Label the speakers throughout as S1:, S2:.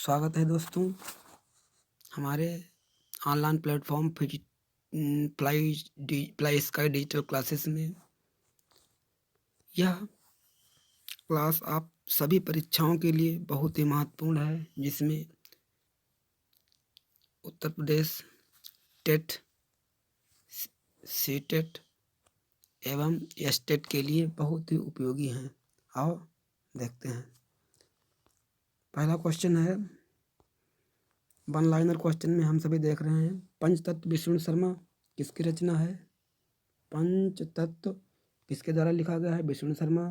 S1: स्वागत है दोस्तों हमारे online platform ply sky digital classes में। यह क्लास आप सभी परीक्षाओं के लिए बहुत ही महत्वपूर्ण है, जिसमें उत्तर प्रदेश टेट, सीटेट एवं एस्टेट के लिए बहुत ही उपयोगी हैं। आओ देखते हैं। पहला क्वेश्चन है, वन लाइनर क्वेश्चन में हम सभी देख रहे हैं, पंचतत्व विष्णु शर्मा किसकी रचना है? पंचतत्व किसके द्वारा लिखा गया है? विष्णु शर्मा।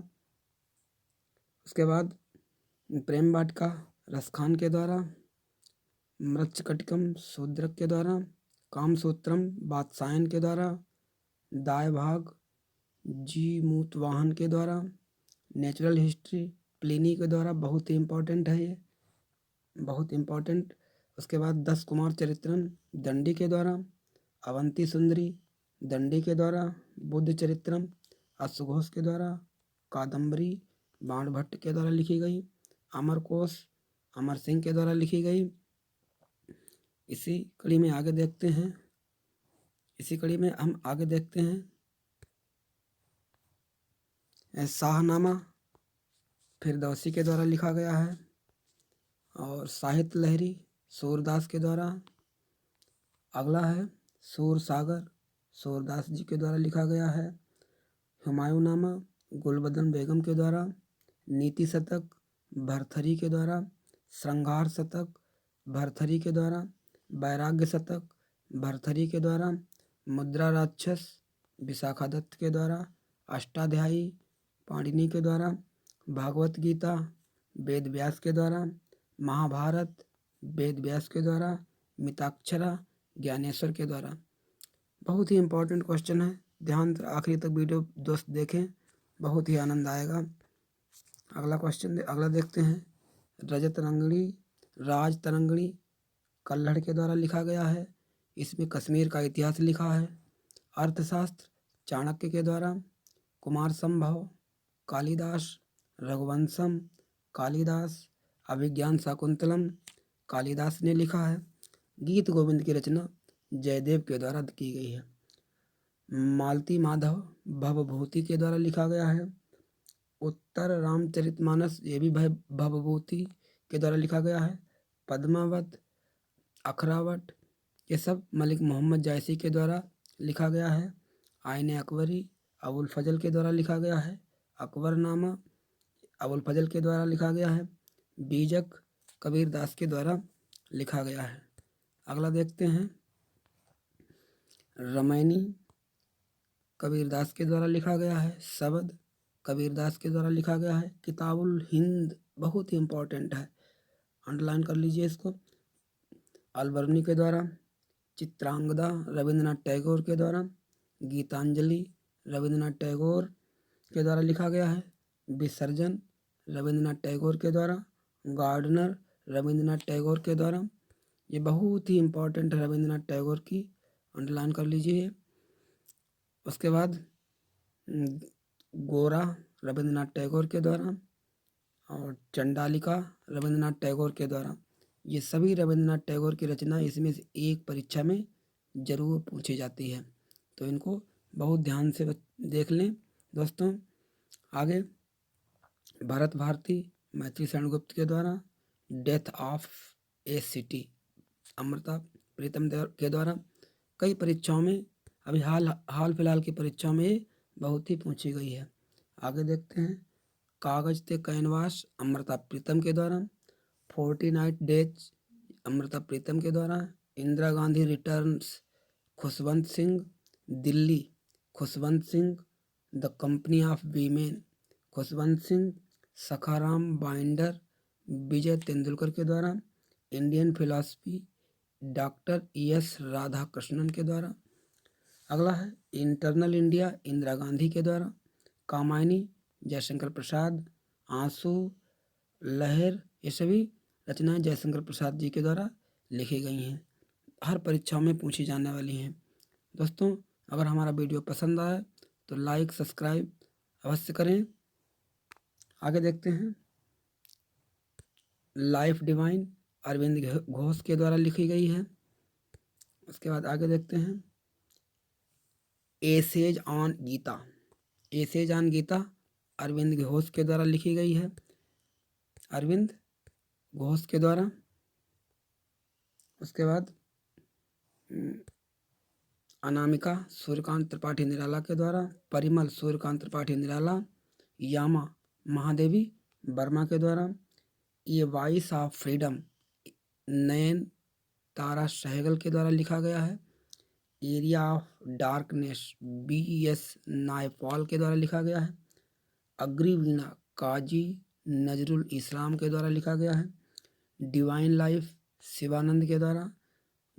S1: उसके बाद प्रेम वाटिका रसखान के द्वारा, मृच्छकटिकम शूद्रक के द्वारा, कामसूत्रम वात्सायन के द्वारा, दाय भाग जी मूतवाहन के द्वारा, नेचुरल हिस्ट्री प्लिनी के द्वारा। बहुत ही इम्पोर्टेंट है ये, बहुत इम्पोर्टेंट। उसके बाद 10 कुमार चरित्रम दंडी के द्वारा, अवंती सुंदरी दंडी के द्वारा, बुद्ध चरित्रम अश्वघोष के द्वारा, कादम्बरी बाणभट्ट के द्वारा लिखी गई, अमरकोश अमर सिंह के द्वारा लिखी गई। इसी कड़ी में आगे देखते हैं, हम आगे देखते हैं शाहनामा फिरदौसी के द्वारा लिखा गया है, और साहित्य लहरी सूरदास के द्वारा। अगला है सूर सागर सूरदास जी के द्वारा लिखा गया है। हुमायूंनामा गुलबदन बेगम के द्वारा, नीति शतक भरथरी के द्वारा, श्रृंगार शतक भरथरी के द्वारा, वैराग्य शतक भरथरी के द्वारा, मुद्रा राक्षस विशाखा दत्त के द्वारा, अष्टाध्यायी पाणिनि के द्वारा, भागवत गीता वेद व्यास के द्वारा, महाभारत वेद व्यास के द्वारा, मिताक्षरा ज्ञानेश्वर के द्वारा। बहुत ही इम्पोर्टेंट क्वेश्चन है, ध्यान से आखिरी तक वीडियो दोस्त देखें, बहुत ही आनंद आएगा। अगला देखते हैं, रजत तरंगिणी राज तरंगिणी कल्हड़ के द्वारा लिखा गया है। इसमें कश्मीर का इतिहास लिखा है। अर्थशास्त्र चाणक्य के द्वारा, कुमार संभव कालिदास, रघुवंशम कालिदास, अभिज्ञान शाकुंतलम कालिदास ने लिखा है। गीत गोविंद की रचना जयदेव के द्वारा की गई है। मालती माधव भवभूति के द्वारा लिखा गया है। उत्तर रामचरितमानस ये भी भवभूति के द्वारा लिखा गया है। पद्मावत अखरावट ये सब मलिक मोहम्मद जायसी के द्वारा लिखा गया है। आईने अकबरी अबुल फजल के द्वारा लिखा गया है। अकबरनामा अबुल फजल के द्वारा लिखा गया है। बीजक कबीर दास के द्वारा लिखा गया है। अगला देखते हैं, रामायणी कबीरदास के द्वारा लिखा गया है। शबद कबीरदास के द्वारा लिखा गया है। किताबुल हिंद बहुत ही इम्पोर्टेंट है, अंडरलाइन कर लीजिए इसको, अलबर्नी के द्वारा। चित्रांगदा रविंद्रनाथ टैगोर के द्वारा। गीतांजलि रविंद्रनाथ टैगोर के द्वारा लिखा गया है। विसर्जन रविंद्रनाथ टैगोर के द्वारा। गार्डनर रविंद्रनाथ टैगोर के द्वारा। ये बहुत ही इम्पोर्टेंट है रविंद्रनाथ टैगोर की, अंडरलाइन कर लीजिए। उसके बाद गोरा रविंद्रनाथ टैगोर के द्वारा, और चंडालिका रविंद्रनाथ टैगोर के द्वारा। ये सभी रविंद्रनाथ टैगोर की रचना इसमें से एक परीक्षा में जरूर पूछी जाती है, तो इनको बहुत ध्यान से देख लें दोस्तों। आगे भरत भारती मैथिली शरण गुप्त के द्वारा। Death of a city Amrita Pritam के द्वारा। कई परीक्षाओं में अभी हाल फिलहाल की परीक्षा में बहुत ही पूछी गई है। आगे देखते हैं, कागज ते कैनवास अमृता प्रीतम के द्वारा। 49 डेज अमृता प्रीतम के द्वारा। Indira Gandhi returns Khushwant Singh. Delhi Khushwant Singh. The company of women Khushwant Singh. Sakharam binder Vijay Tendulkar के द्वारा। Indian philosophy doctor ES Radhakrishnan के द्वारा। अगला है इंटरनल इंडिया इंदिरा गांधी के द्वारा। कामायनी जयशंकर प्रसाद। आंसू लहर ये सभी रचनाएं जयशंकर प्रसाद जी के द्वारा लिखी गई हैं, हर परीक्षाओं में पूछी जाने वाली हैं। दोस्तों अगर हमारा वीडियो पसंद आए तो लाइक सब्सक्राइब अवश्य करें। आगे देखते हैं, लाइफ डिवाइन अरविंद घोष के द्वारा लिखी गई है। उसके बाद आगे देखते हैं, essays on Gita. Essays on Gita Aurobindo Ghosh के द्वारा लिखी गई है, अरविंद घोष के द्वारा। उसके बाद अनामिका सूर्यकांत त्रिपाठी निराला के द्वारा, परिमल सूर्यकांत त्रिपाठी निराला, यामा महादेवी वर्मा के द्वारा। ये वॉइस ऑफ फ्रीडम नयन तारा सहगल के द्वारा लिखा गया है। Area of darkness BS Naipaul के द्वारा लिखा गया है। अग्रिवीणा काजी नजरुल इस्लाम के द्वारा लिखा गया है। डिवाइन लाइफ शिवानंद के द्वारा।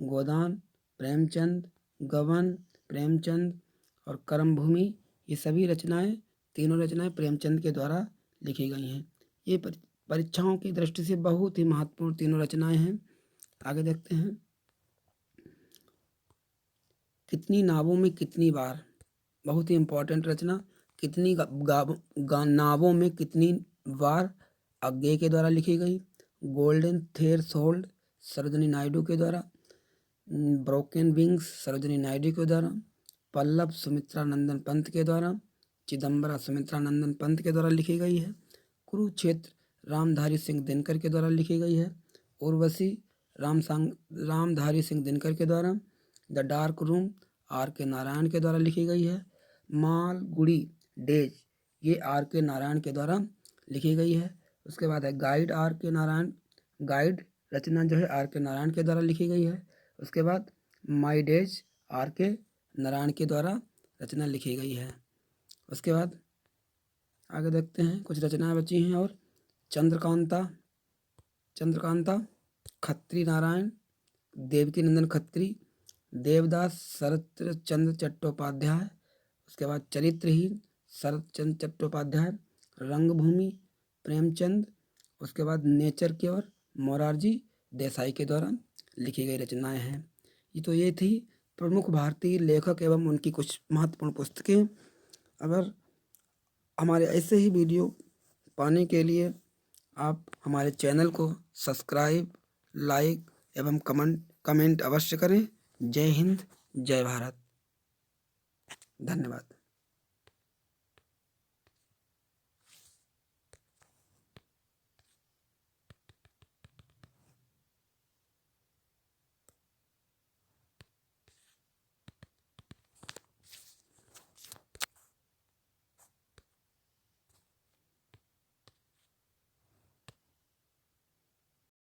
S1: गोदान प्रेमचंद, गबन प्रेमचंद और कर्मभूमि, ये सभी रचनाएं, तीनों रचनाएं प्रेमचंद के द्वारा लिखी गई हैं। ये परीक्षाओं की दृष्टि से बहुत ही महत्वपूर्ण तीनों रचनाएं हैं। आगे देखते हैं, कितनी नावों में कितनी बार, बहुत ही इम्पोर्टेंट रचना। कितनी नावों में कितनी बार अज्ञे के द्वारा लिखी गई। गोल्डन थ्रेशोल्ड सरोजिनी नायडू के द्वारा। ब्रोकन विंग्स सरोजिनी नायडू के द्वारा। पल्लव सुमित्रा नंदन पंत के द्वारा। चिदम्बरा सुमित्रा नंदन पंत के द्वारा लिखी गई है। कुरुक्षेत्र रामधारी सिंह दिनकर के द्वारा लिखी गई है। उर्वशी रामधारी सिंह दिनकर के द्वारा। The dark room RK Narayan के द्वारा लिखी गई है। मालगुड़ी डेज, ये RK नारायण के द्वारा लिखी गई है। उसके बाद है गाइड RK नारायण, गाइड रचना जो है RK नारायण के द्वारा लिखी गई है। उसके बाद माई डेज RK नारायण के द्वारा रचना लिखी गई है। उसके बाद आगे देखते हैं, कुछ रचनाएं बची हैं और चंद्रकांता खत्री नारायण, देवकी नंदन खत्री, देवदास शरत चंद्र चट्टोपाध्याय। उसके बाद चरित्रहीन शरत चंद्र चट्टोपाध्याय, रंगभूमि प्रेमचंद। उसके बाद नेचर क्योर मोरारजी देसाई के द्वारा लिखी गई रचनाएं हैं। ये थी प्रमुख भारतीय लेखक एवं उनकी कुछ महत्वपूर्ण पुस्तकें। अगर हमारे ऐसे ही वीडियो पाने के लिए आप हमारे चैनल को सब्सक्राइब, लाइक एवं कमेंट अवश्य करें। जय हिंद, जय भारत, धन्यवाद।